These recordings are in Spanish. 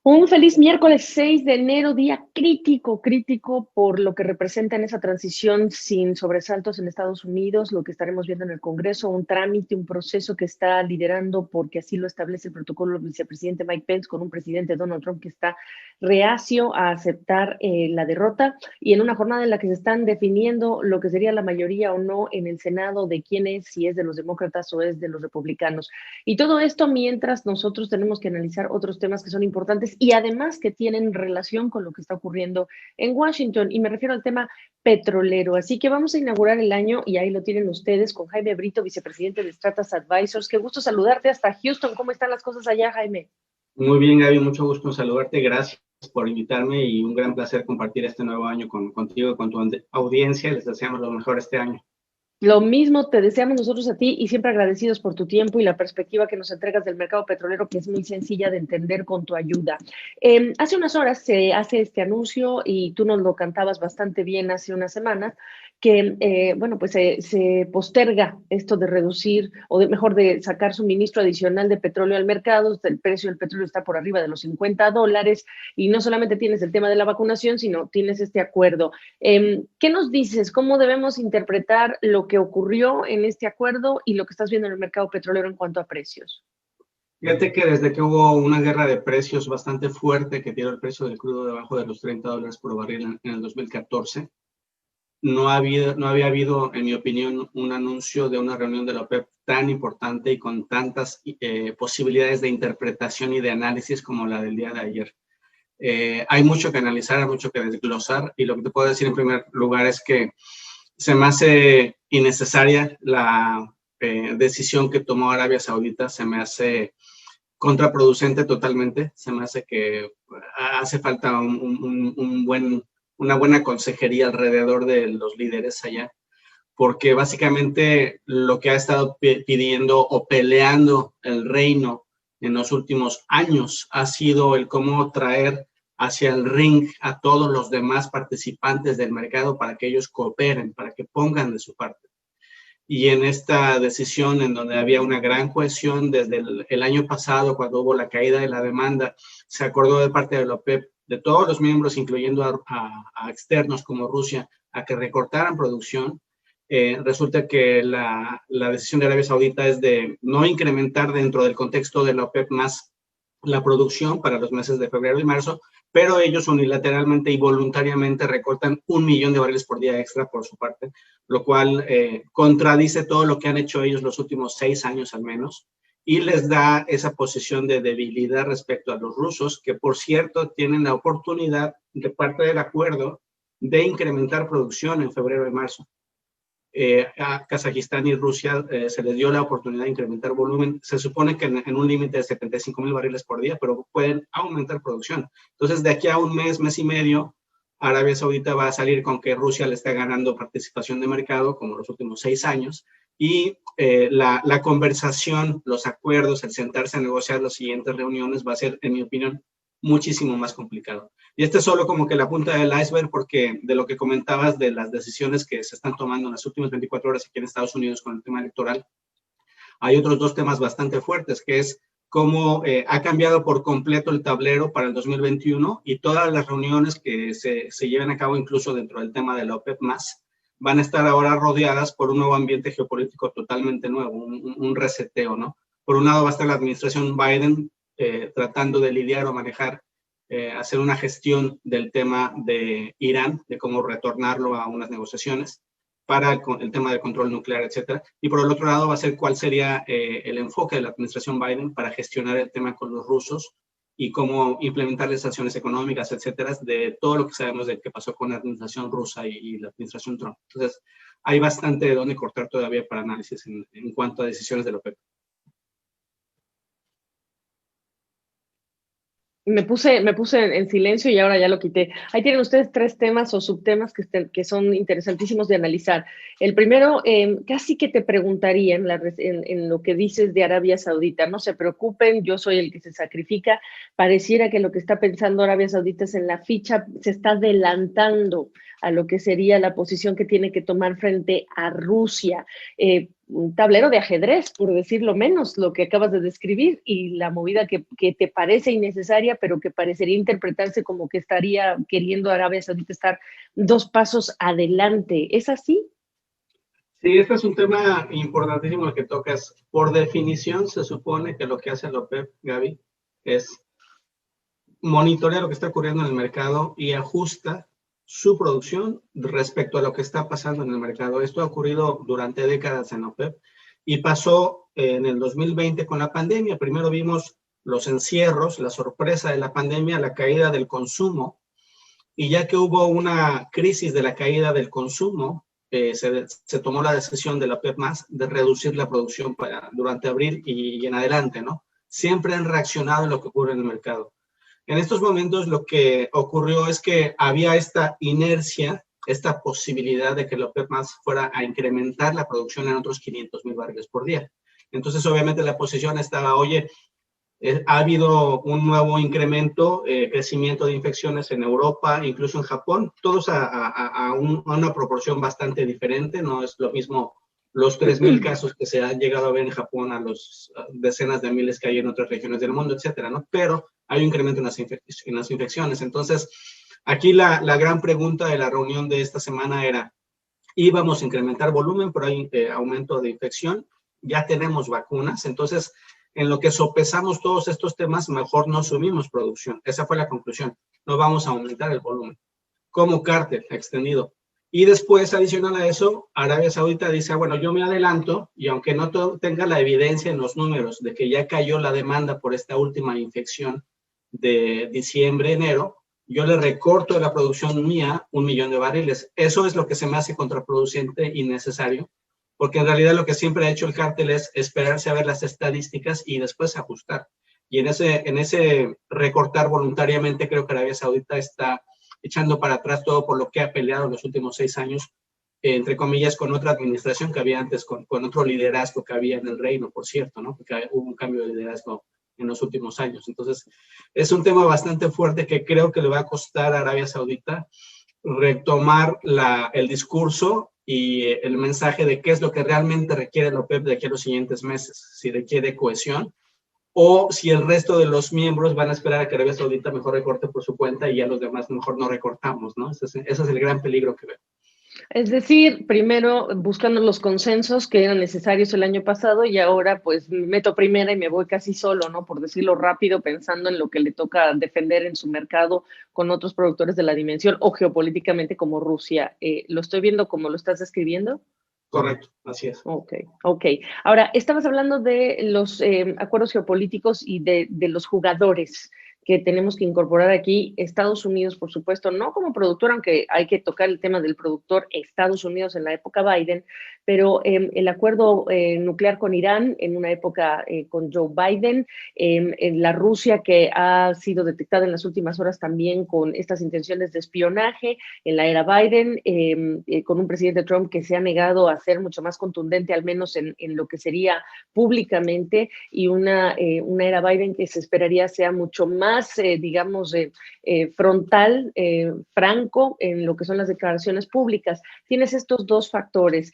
Un feliz miércoles 6 de enero, día crítico, crítico por lo que representa en esa transición sin sobresaltos en Estados Unidos, lo que estaremos viendo en el Congreso, un trámite, un proceso que está liderando, porque así lo establece el protocolo del vicepresidente Mike Pence, con un presidente Donald Trump que está reacio a aceptar la derrota, y en una jornada en la que se están definiendo lo que sería la mayoría o no en el Senado de quién es, si es de los demócratas o es de los republicanos. Y todo esto mientras nosotros tenemos que analizar otros temas que son importantes y además que tienen relación con lo que está ocurriendo en Washington. Y me refiero al tema petrolero. Así que vamos a inaugurar el año y ahí lo tienen ustedes con Jaime Brito, vicepresidente de Stratas Advisors. Qué gusto saludarte hasta Houston. ¿Cómo están las cosas allá, Jaime? Muy bien, Gaby, mucho gusto en saludarte. Gracias por invitarme y un gran placer compartir este nuevo año contigo y con tu audiencia. Les deseamos lo mejor este año. Lo mismo te deseamos nosotros a ti y siempre agradecidos por tu tiempo y la perspectiva que nos entregas del mercado petrolero, que es muy sencilla de entender con tu ayuda. Hace unas horas se hace este anuncio y tú nos lo cantabas bastante bien hace unas semanas, que bueno, pues se posterga esto de reducir o de mejor de sacar suministro adicional de petróleo al mercado. El precio del petróleo está por arriba de los $50 y no solamente tienes el tema de la vacunación, sino tienes este acuerdo. ¿Qué nos dices? ¿Cómo debemos interpretar lo que ocurrió en este acuerdo y lo que estás viendo en el mercado petrolero en cuanto a precios? Fíjate que desde que hubo una guerra de precios bastante fuerte que tiró el precio del crudo debajo de los $30 por barril en el 2014, no había habido, en mi opinión, un anuncio de una reunión de la OPEP tan importante y con tantas posibilidades de interpretación y de análisis como la del día de ayer. Hay mucho que analizar, hay mucho que desglosar, y lo que te puedo decir en primer lugar es que se me hace innecesaria la decisión que tomó Arabia Saudita. Se me hace contraproducente totalmente. Se me hace que hace falta una buena consejería alrededor de los líderes allá, porque básicamente lo que ha estado pidiendo o peleando el reino en los últimos años ha sido el cómo traer hacia el ring a todos los demás participantes del mercado para que ellos cooperen, para que pongan de su parte. Y en esta decisión, en donde había una gran cohesión desde el año pasado, cuando hubo la caída de la demanda, se acordó de parte de la OPEP, de todos los miembros, incluyendo a externos como Rusia, a que recortaran producción. Resulta que la decisión de Arabia Saudita es de no incrementar dentro del contexto de la OPEP más la producción para los meses de febrero y marzo, pero ellos unilateralmente y voluntariamente recortan 1 millón de barriles por día extra por su parte, lo cual contradice todo lo que han hecho ellos los últimos 6 años al menos, y les da esa posición de debilidad respecto a los rusos, que por cierto tienen la oportunidad de parte del acuerdo de incrementar producción en febrero y marzo. A Kazajistán y Rusia se les dio la oportunidad de incrementar volumen. Se supone que en un límite de 75,000 barriles por día, pero pueden aumentar producción. Entonces, de aquí a un mes, mes y medio, Arabia Saudita va a salir con que Rusia le está ganando participación de mercado, como los últimos 6 años, y la conversación, los acuerdos, el sentarse a negociar las siguientes reuniones va a ser, en mi opinión, muchísimo más complicado. Y este es solo como que la punta del iceberg, porque de lo que comentabas de las decisiones que se están tomando en las últimas 24 horas aquí en Estados Unidos con el tema electoral, hay otros 2 temas bastante fuertes, que es cómo ha cambiado por completo el tablero para el 2021, y todas las reuniones que se lleven a cabo, incluso dentro del tema de la OPEP+, van a estar ahora rodeadas por un nuevo ambiente geopolítico totalmente nuevo, un reseteo, ¿no? Por un lado va a estar la administración Biden tratando de lidiar o manejar, hacer una gestión del tema de Irán, de cómo retornarlo a unas negociaciones para el tema del control nuclear, etcétera. Y por el otro lado va a ser cuál sería el enfoque de la administración Biden para gestionar el tema con los rusos y cómo implementar las sanciones económicas, etcétera, de todo lo que sabemos de qué pasó con la administración rusa y la administración Trump. Entonces, hay bastante de dónde cortar todavía para análisis en cuanto a decisiones de la OPEP. Me puse en silencio y ahora ya lo quité. Ahí tienen ustedes 3 temas o subtemas que son interesantísimos de analizar. El primero, casi que te preguntaría en lo que dices de Arabia Saudita. No se preocupen, yo soy el que se sacrifica. Pareciera que lo que está pensando Arabia Saudita es en la ficha, se está adelantando a lo que sería la posición que tiene que tomar frente a Rusia. un tablero de ajedrez, por decirlo menos, lo que acabas de describir, y la movida que te parece innecesaria, pero que parecería interpretarse como que estaría queriendo Arabia Saudita estar 2 pasos adelante. ¿Es así? Sí, este es un tema importantísimo el que tocas. Por definición, se supone que lo que hace la OPEP, Gaby, es monitorea lo que está ocurriendo en el mercado y ajusta su producción respecto a lo que está pasando en el mercado. Esto ha ocurrido durante décadas en OPEP y pasó en el 2020 con la pandemia. Primero vimos los encierros, la sorpresa de la pandemia, la caída del consumo, y ya que hubo una crisis de la caída del consumo, se tomó la decisión de la OPEP más de reducir la producción durante abril y en adelante, ¿no? Siempre han reaccionado a lo que ocurre en el mercado. En estos momentos lo que ocurrió es que había esta inercia, esta posibilidad de que la OPEP más fuera a incrementar la producción en otros 500,000 barriles por día. Entonces, obviamente, la posición estaba, oye, ha habido un nuevo incremento, crecimiento de infecciones en Europa, incluso en Japón, todos a una proporción bastante diferente, no es lo mismo los 3,000 casos que se han llegado a ver en Japón a los decenas de miles que hay en otras regiones del mundo, etcétera, ¿no? Pero hay un incremento en las infecciones. Entonces, aquí la gran pregunta de la reunión de esta semana era, íbamos a incrementar volumen, pero hay aumento de infección, ya tenemos vacunas, entonces, en lo que sopesamos todos estos temas, mejor no subimos producción. Esa fue la conclusión, no vamos a aumentar el volumen. Como cártel extendido. Y después, adicional a eso, Arabia Saudita dice, bueno, yo me adelanto y aunque no tenga la evidencia en los números de que ya cayó la demanda por esta última infección de diciembre, enero, yo le recorto de la producción mía 1,000,000 de barriles. Eso es lo que se me hace contraproducente y necesario, porque en realidad lo que siempre ha hecho el cártel es esperarse a ver las estadísticas y después ajustar. Y en ese recortar voluntariamente, creo que Arabia Saudita está echando para atrás todo por lo que ha peleado en los últimos 6 años, entre comillas, con otra administración que había antes, con otro liderazgo que había en el reino, por cierto, ¿no? Porque hubo un cambio de liderazgo en los últimos años. Entonces, es un tema bastante fuerte que creo que le va a costar a Arabia Saudita retomar el discurso y el mensaje de qué es lo que realmente requiere la OPEP de aquí a los siguientes meses, si requiere cohesión o si el resto de los miembros van a esperar a que Arabia Saudita mejor recorte por su cuenta y ya los demás mejor no recortamos, ¿no? Ese es el gran peligro que veo. Es decir, primero buscando los consensos que eran necesarios el año pasado y ahora pues meto primera y me voy casi solo, ¿no? Por decirlo rápido, pensando en lo que le toca defender en su mercado con otros productores de la dimensión o geopolíticamente como Rusia. ¿Lo estoy viendo como lo estás describiendo? Correcto, así es. Ok, ok. Ahora, estabas hablando de los acuerdos geopolíticos y de los jugadores que tenemos que incorporar aquí. Estados Unidos, por supuesto, no como productor, aunque hay que tocar el tema del productor Estados Unidos en la época Biden, pero el acuerdo nuclear con Irán en una época con Joe Biden, en la Rusia que ha sido detectada en las últimas horas también con estas intenciones de espionaje en la era Biden, con un presidente Trump que se ha negado a ser mucho más contundente, al menos en lo que sería públicamente, y una era Biden que se esperaría sea mucho más, digamos, frontal, franco en lo que son las declaraciones públicas. Tienes estos dos factores.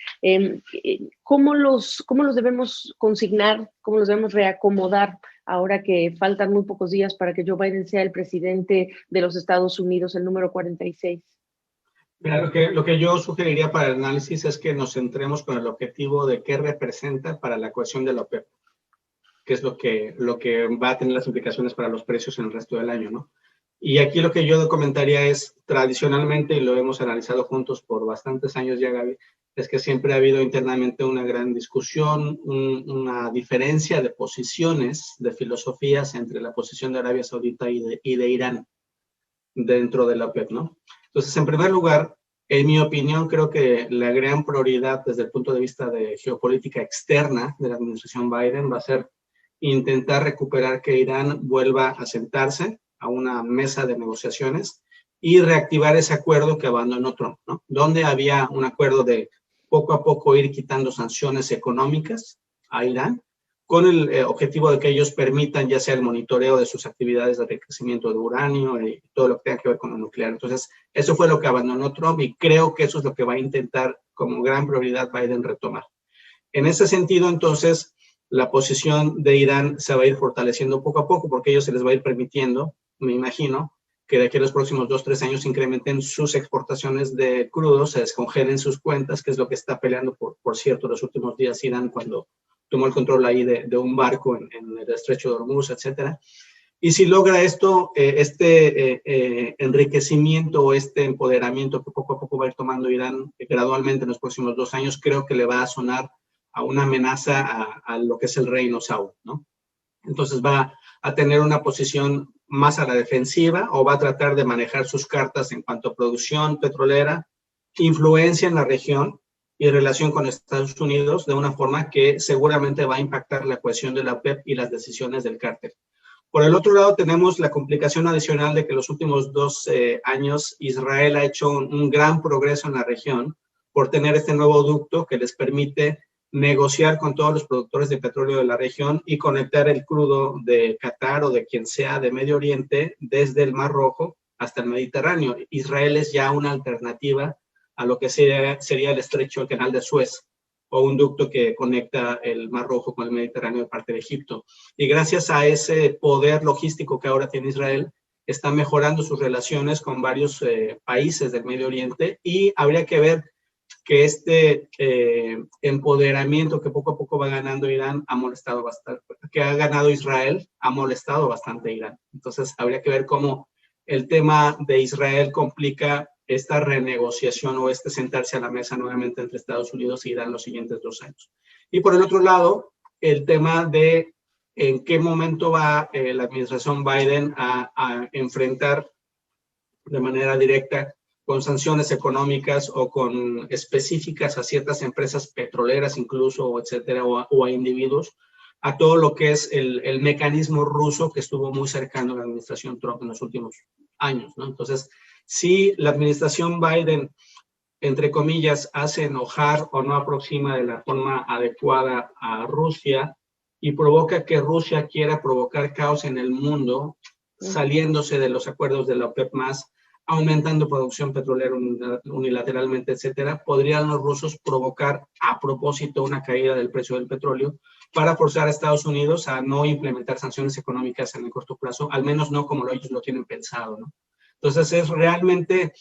¿Cómo los debemos consignar? ¿Cómo los debemos reacomodar ahora que faltan muy pocos días para que Joe Biden sea el presidente de los Estados Unidos, el número 46? Mira, lo que yo sugeriría para el análisis es que nos centremos con el objetivo de qué representa para la cohesión de la OPEP, que es lo que va a tener las implicaciones para los precios en el resto del año, ¿no? Y aquí lo que yo comentaría es, tradicionalmente, y lo hemos analizado juntos por bastantes años ya, Gaby, es que siempre ha habido internamente una gran discusión, una diferencia de posiciones, de filosofías entre la posición de Arabia Saudita y de Irán dentro de la OPEP, ¿no? Entonces, en primer lugar, en mi opinión, creo que la gran prioridad desde el punto de vista de geopolítica externa de la administración Biden va a ser intentar recuperar que Irán vuelva a sentarse a una mesa de negociaciones y reactivar ese acuerdo que abandonó Trump, ¿no? Donde había un acuerdo de poco a poco ir quitando sanciones económicas a Irán con el objetivo de que ellos permitan ya sea el monitoreo de sus actividades de enriquecimiento de uranio y todo lo que tenga que ver con lo nuclear. Entonces, eso fue lo que abandonó Trump y creo que eso es lo que va a intentar como gran prioridad Biden retomar. En ese sentido, entonces, la posición de Irán se va a ir fortaleciendo poco a poco, porque a ellos se les va a ir permitiendo, me imagino, que de aquí a los próximos 2-3 años incrementen sus exportaciones de crudo, se descongelen sus cuentas, que es lo que está peleando, por cierto, los últimos días Irán cuando tomó el control ahí de un barco en el estrecho de Hormuz, etcétera. Y si logra esto, enriquecimiento o este empoderamiento que poco a poco va a ir tomando Irán gradualmente en los próximos 2 años, creo que le va a sonar a una amenaza a lo que es el reino saudí, ¿no? Entonces va a tener una posición más a la defensiva o va a tratar de manejar sus cartas en cuanto a producción petrolera, influencia en la región y relación con Estados Unidos de una forma que seguramente va a impactar la cohesión de la OPEP y las decisiones del cártel. Por el otro lado, tenemos la complicación adicional de que los últimos 2 años Israel ha hecho un gran progreso en la región por tener este nuevo ducto que les permite negociar con todos los productores de petróleo de la región y conectar el crudo de Qatar o de quien sea de Medio Oriente desde el Mar Rojo hasta el Mediterráneo. Israel es ya una alternativa a lo que sería el estrecho, el canal de Suez, o un ducto que conecta el Mar Rojo con el Mediterráneo de parte de Egipto. Y gracias a ese poder logístico que ahora tiene Israel, está mejorando sus relaciones con varios países del Medio Oriente y habría que ver que este empoderamiento que poco a poco va ganando Irán ha molestado bastante, que ha ganado Israel, ha molestado bastante a Irán. Entonces habría que ver cómo el tema de Israel complica esta renegociación o sentarse a la mesa nuevamente entre Estados Unidos e Irán los siguientes 2 años. Y por el otro lado, el tema de en qué momento va la administración Biden a enfrentar de manera directa con sanciones económicas o con específicas a ciertas empresas petroleras incluso, etcétera, o a individuos, a todo lo que es el mecanismo ruso que estuvo muy cercano a la administración Trump en los últimos años, ¿no? Entonces, si la administración Biden, entre comillas, hace enojar o no aproxima de la forma adecuada a Rusia y provoca que Rusia quiera provocar caos en el mundo, saliéndose de los acuerdos de la OPEP+, aumentando producción petrolera unilateralmente, etcétera, podrían los rusos provocar a propósito una caída del precio del petróleo para forzar a Estados Unidos a no implementar sanciones económicas en el corto plazo, al menos no como ellos lo tienen pensado, ¿no? Entonces es realmente,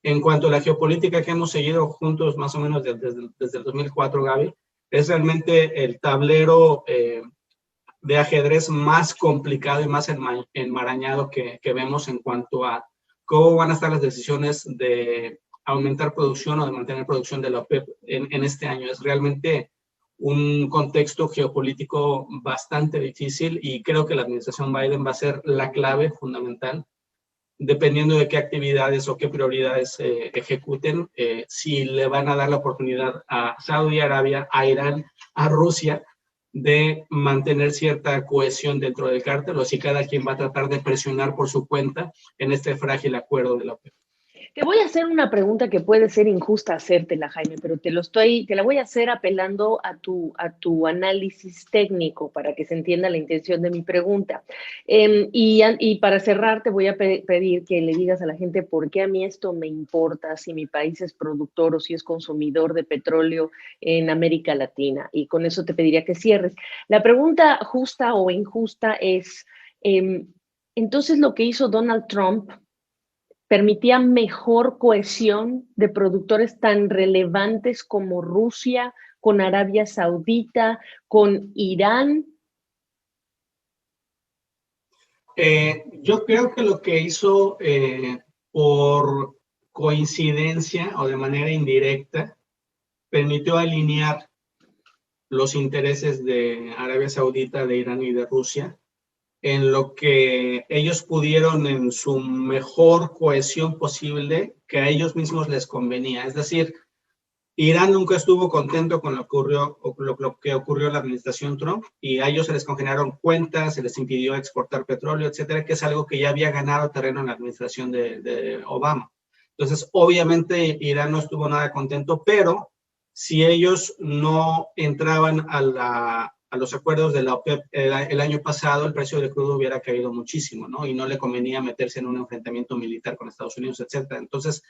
en cuanto a la geopolítica que hemos seguido juntos más o menos desde el 2004, Gaby, es realmente el tablero de ajedrez más complicado y más enmarañado que vemos en cuanto a cómo van a estar las decisiones de aumentar producción o de mantener producción de la OPEP en este año. Es realmente un contexto geopolítico bastante difícil y creo que la administración Biden va a ser la clave fundamental, dependiendo de qué actividades o qué prioridades ejecuten, si le van a dar la oportunidad a Saudi Arabia, a Irán, a Rusia, de mantener cierta cohesión dentro del cártel, o si cada quien va a tratar de presionar por su cuenta en este frágil acuerdo de la OPEP. Te voy a hacer una pregunta que puede ser injusta hacértela, Jaime, pero te la voy a hacer apelando a tu análisis técnico para que se entienda la intención de mi pregunta. Y para cerrar, te voy a pedir que le digas a la gente por qué a mí esto me importa, si mi país es productor o si es consumidor de petróleo en América Latina. Y con eso te pediría que cierres. La pregunta justa o injusta es, entonces lo que hizo Donald Trump permitía mejor cohesión de productores tan relevantes como Rusia, con Arabia Saudita, con Irán. Yo creo que lo que hizo por coincidencia o de manera indirecta permitió alinear los intereses de Arabia Saudita, de Irán y de Rusia en lo que ellos pudieron en su mejor cohesión posible que a ellos mismos les convenía. Es decir, Irán nunca estuvo contento con lo que ocurrió en la administración Trump y a ellos se les congelaron cuentas, se les impidió exportar petróleo, etcétera, que es algo que ya había ganado terreno en la administración de Obama. Entonces, obviamente, Irán no estuvo nada contento, pero si ellos no entraban a los acuerdos de la OPEP el año pasado, el precio del crudo hubiera caído muchísimo, ¿no? Y no le convenía meterse en un enfrentamiento militar con Estados Unidos, etcétera. Entonces,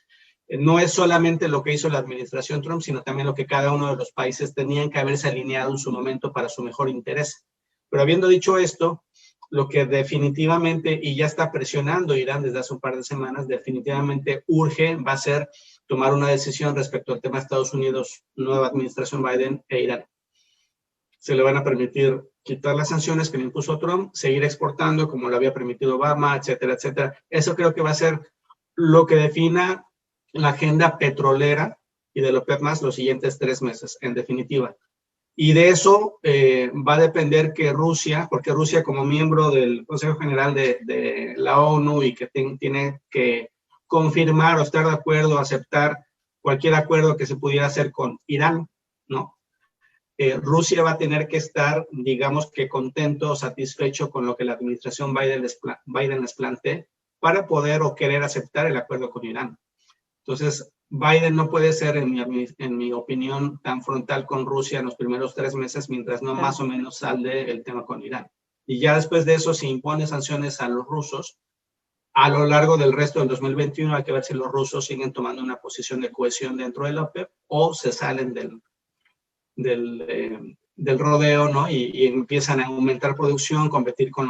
no es solamente lo que hizo la administración Trump, sino también lo que cada uno de los países tenían que haberse alineado en su momento para su mejor interés. Pero habiendo dicho esto, lo que definitivamente, y ya está presionando Irán desde hace un par de semanas, definitivamente urge, va a ser tomar una decisión respecto al tema de Estados Unidos, nueva administración Biden e Irán. Se le van a permitir quitar las sanciones que le impuso Trump, seguir exportando como lo había permitido Obama, etcétera, etcétera. Eso creo que va a ser lo que defina la agenda petrolera y de lo más los siguientes 3 meses, en definitiva. Y de eso va a depender que Rusia, porque Rusia como miembro del Consejo General de la ONU y que tiene que confirmar o estar de acuerdo, aceptar cualquier acuerdo que se pudiera hacer con Irán, ¿no? Rusia va a tener que estar, digamos que contento o satisfecho con lo que la administración Biden les plantee para poder o querer aceptar el acuerdo con Irán. Entonces, Biden no puede ser, en mi opinión, tan frontal con Rusia en los primeros 3 meses, mientras no más o menos salde el tema con Irán. Y ya después de eso, si impone sanciones a los rusos, a lo largo del resto del 2021 hay que ver si los rusos siguen tomando una posición de cohesión dentro de la OPEP o se salen del rodeo, ¿no? Y empiezan a aumentar producción, competir con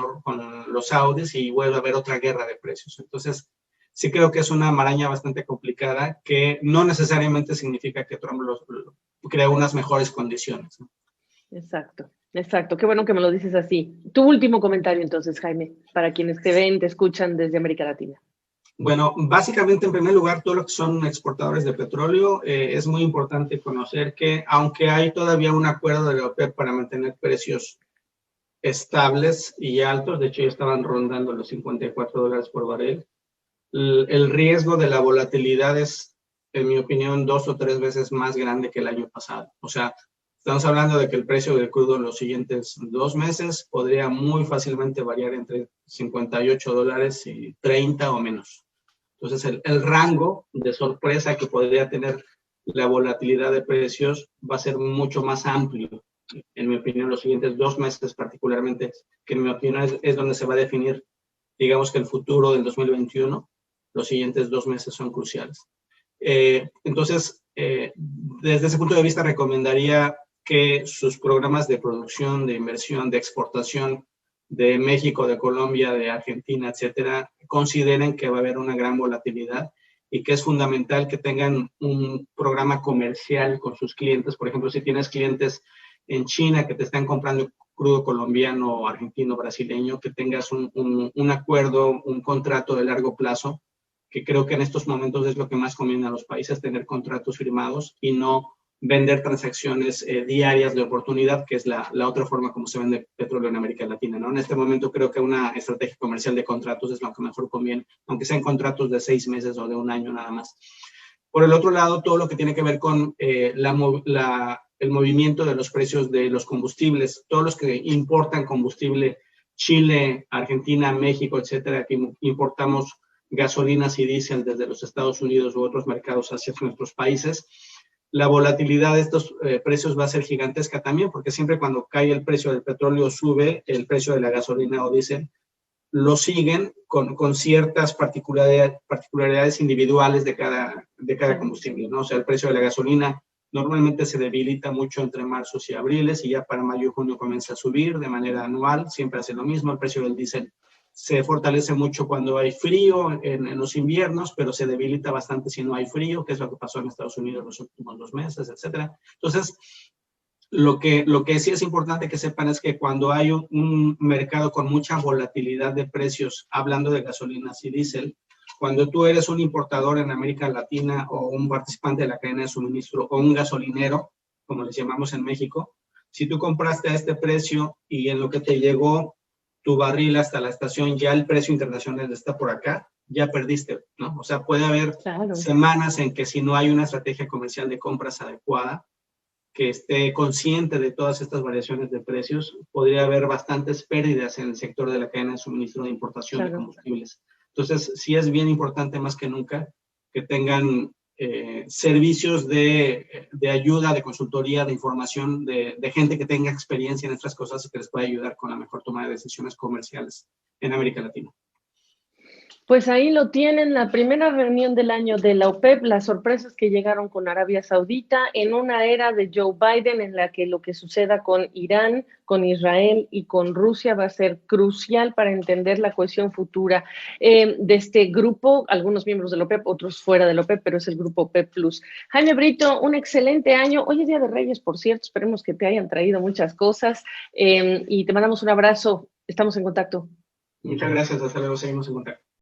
los saudis y vuelve a haber otra guerra de precios. Entonces, sí creo que es una maraña bastante complicada que no necesariamente significa que Trump crea unas mejores condiciones, ¿no? Exacto, exacto. Qué bueno que me lo dices así. Tu último comentario entonces, Jaime, para quienes te ven, te escuchan desde América Latina. Bueno, básicamente, en primer lugar, todos los que son exportadores de petróleo, es muy importante conocer que, aunque hay todavía un acuerdo de la OPEP para mantener precios estables y altos, de hecho ya estaban rondando los $54 por barril, el riesgo de la volatilidad es, en mi opinión, 2 o 3 veces más grande que el año pasado. O sea, estamos hablando de que el precio del crudo en los siguientes 2 meses podría muy fácilmente variar entre $58 y 30 o menos. Entonces, el rango de sorpresa que podría tener la volatilidad de precios va a ser mucho más amplio, en mi opinión, los siguientes 2 meses particularmente, que en mi opinión es donde se va a definir, digamos que el futuro del 2021, los siguientes 2 meses son cruciales. Entonces, desde ese punto de vista, recomendaría que sus programas de producción, de inversión, de exportación de México, de Colombia, de Argentina, etcétera, consideren que va a haber una gran volatilidad y que es fundamental que tengan un programa comercial con sus clientes. Por ejemplo, si tienes clientes en China que te están comprando crudo colombiano, argentino, brasileño, que tengas un acuerdo, un contrato de largo plazo, que creo que en estos momentos es lo que más conviene a los países, tener contratos firmados y no vender transacciones diarias de oportunidad, que es la otra forma como se vende petróleo en América Latina, ¿no? En este momento creo que una estrategia comercial de contratos es lo que mejor conviene, aunque sean contratos de 6 meses o de 1 año nada más. Por el otro lado, todo lo que tiene que ver con el movimiento de los precios de los combustibles, todos los que importan combustible, Chile, Argentina, México, etcétera, que importamos gasolinas y diésel desde los Estados Unidos u otros mercados hacia nuestros países, la volatilidad de estos precios va a ser gigantesca también, porque siempre cuando cae el precio del petróleo sube el precio de la gasolina o diésel, lo siguen con ciertas particularidades individuales de cada combustible, ¿no? O sea, el precio de la gasolina normalmente se debilita mucho entre marzo y abril, y ya para mayo y junio comienza a subir de manera anual, siempre hace lo mismo. El precio del diésel se fortalece mucho cuando hay frío en los inviernos, pero se debilita bastante si no hay frío, que es lo que pasó en Estados Unidos los últimos 2 meses, etcétera. Entonces, lo que sí es importante que sepan es que cuando hay un mercado con mucha volatilidad de precios, hablando de gasolinas y diésel, cuando tú eres un importador en América Latina o un participante de la cadena de suministro o un gasolinero, como les llamamos en México, si tú compraste a este precio y en lo que te llegó tu barril hasta la estación, ya el precio internacional está por acá, ya perdiste, ¿no? O sea, puede haber semanas en que si no hay una estrategia comercial de compras adecuada, que esté consciente de todas estas variaciones de precios, podría haber bastantes pérdidas en el sector de la cadena de suministro de importación de combustibles. Entonces, sí es bien importante más que nunca que tengan servicios de ayuda, de consultoría, de información, de gente que tenga experiencia en estas cosas y que les pueda ayudar con la mejor toma de decisiones comerciales en América Latina. Pues ahí lo tienen, la primera reunión del año de la OPEP, las sorpresas que llegaron con Arabia Saudita en una era de Joe Biden en la que lo que suceda con Irán, con Israel y con Rusia va a ser crucial para entender la cohesión futura de este grupo, algunos miembros de la OPEP, otros fuera de la OPEP, pero es el grupo OPEP Plus. Jaime Brito, un excelente año. Hoy es Día de Reyes, por cierto, esperemos que te hayan traído muchas cosas y te mandamos un abrazo. Estamos en contacto. Muchas gracias, hasta luego, seguimos en contacto.